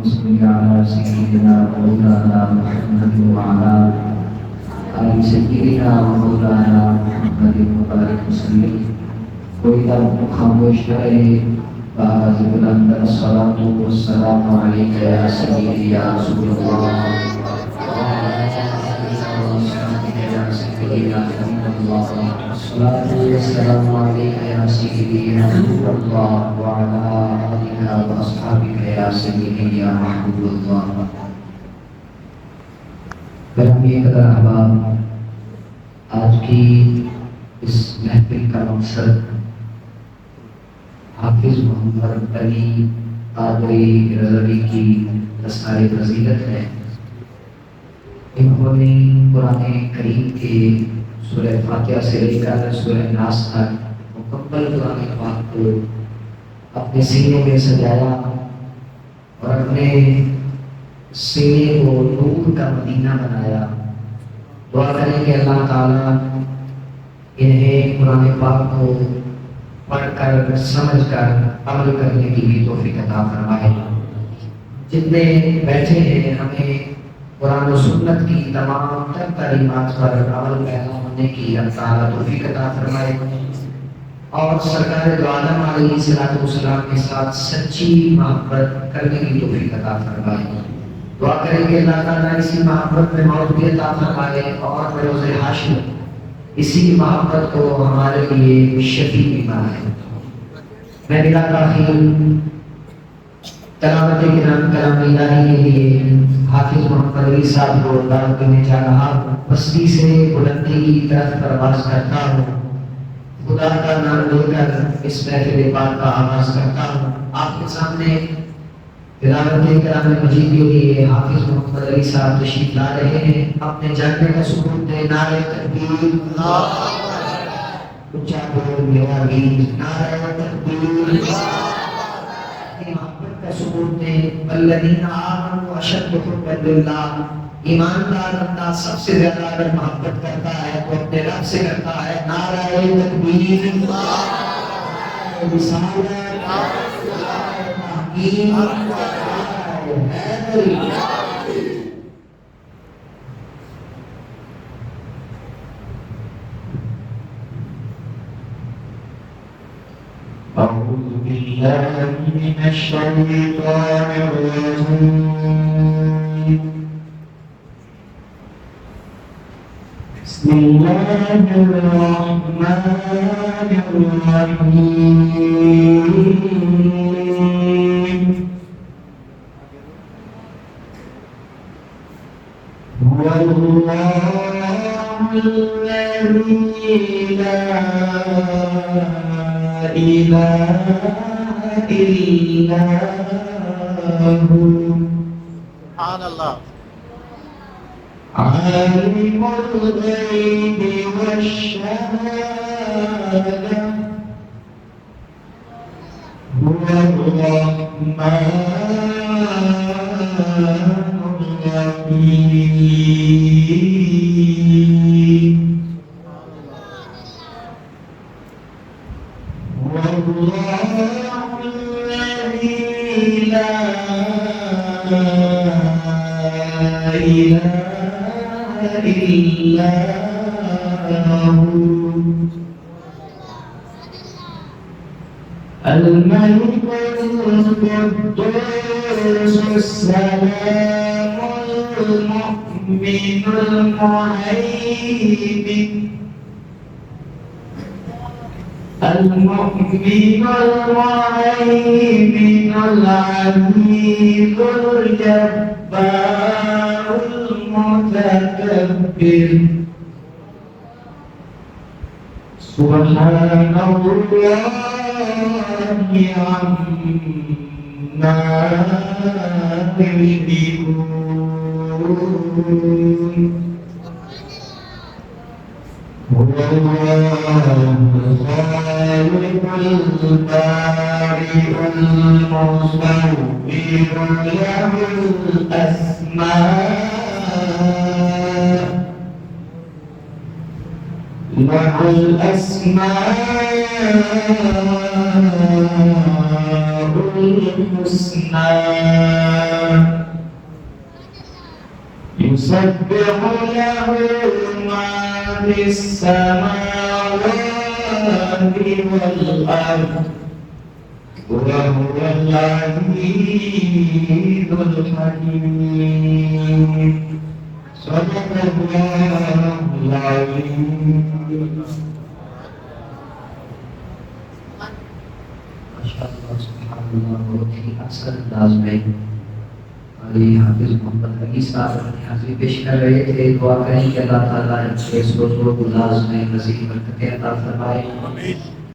सल्लि अला सय्यिदिना मौलाना मुहम्मद व अला आलि सय्यिदिना मौलाना मुहम्मद व बारिक वसल्लम। कोई तब खामोश रहे। बाज़ बुलंद अस्सलातु वस्सलामु अलैका या सय्यिदी या रसूलल्लाह व या सय्यिदी या हबीबल्लाह। अस्सलातु वस्सलामु अलैका या सय्यिदी या रसूलल्लाह व अला आलिका व अस्हाबिका या सय्यिदी या महबूबल्लाह। मेरा कदर अहबाब, आज की इस महफिल का मकसद हाफिज मोहम्मद अली कादरी रज़वी की रसाए फजीलत है। इन्होंने कुरान करीम के सूरह फातिहा से लेकर सूरह नास तक मुकम्मल कुरान पाक को अपने सीने में सजाया और अपने सीने को नूर का मदीना बनाया। दुआ करें कि अल्लाह ताला इन्हें कुरान पाक को पढ़कर समझकर अमल करने की भी तौफीक अता फरमाए। जितने बैठे हैं, हमें कुरान और सुन्नत की तमाम तर तालीमात पर अमल पैदा होने की अल्लाह ताला तौफीक अता फरमाए और सरकार दो आलम अलैहिस्सलाम के साथ सच्ची मोहब्बत करने की तौफीक अता फरमाए। दुआ करें कि अल्लाह ताला इसी मोहब्बत में मौत भी अता फरमाए और रोज़े हाशर इसी मोहब्बत को हमारे लिए शफी भी बनाए। मैं बिला ताखीर तलावत कलाम इलाही के लिए हाफिज मोहम्मद अली साहब को दावत देने जा रहा हूँ। पस्ती से बुलंदी की तरफ प्रवास करता हूँ। खुदा का नाम लेकर इस महफिल पाक का आगाज करता हूँ। आपके सामने तिलावत कलाम मजीद के लिए हाफिज मोहम्मद अली साहब तशरीफ ला रहे हैं। अपने जानने का सबूत दे नारे तकबीर, ऊंचा बोल मेरा वीर, नारे तकबीर, मोहब्बत का सबूत दे। वल्लज़ीना आमनू अशद्दु हुब्बन लिल्लाह। ईमानदार बंदा सबसे ज्यादा अगर मोहब्बत करता है तो अपने रब से करता है। नारे तकबीर, रिसालत, أعوذ بالله من الشيطان الرجيم. بسم الله الرحمن الرحيم. هو الله الذي لا إله إلا هو. سبحان الله. عالم الغيب والشهادة هو الرحمن الرحيم. والله الذي لا إله إلا هو. الملك القدوس السلام المؤمن المهيمن العزيز الجبار المتكبر. سبحان الله عما يشركون. هو الله الخالق البارئ المصور له الأسماء الحسنى. युसब्बिहु लहु मा फिस समावाति वल अर्द वा हुवल अज़ीज़ुल हकीम। सदक़ल्लाहुल अज़ीम। माशाअल्लाह सुभानअल्लाह, बहुत ही असल अंदाज में अली हाफिज मोहम्मद अली साहब अपनी हाजिरी पेश कर रहे थे। दुआ करें कि अल्लाह ताला इनके सोच व गुलाज में मज़ीद बरकतें अता फरमाए।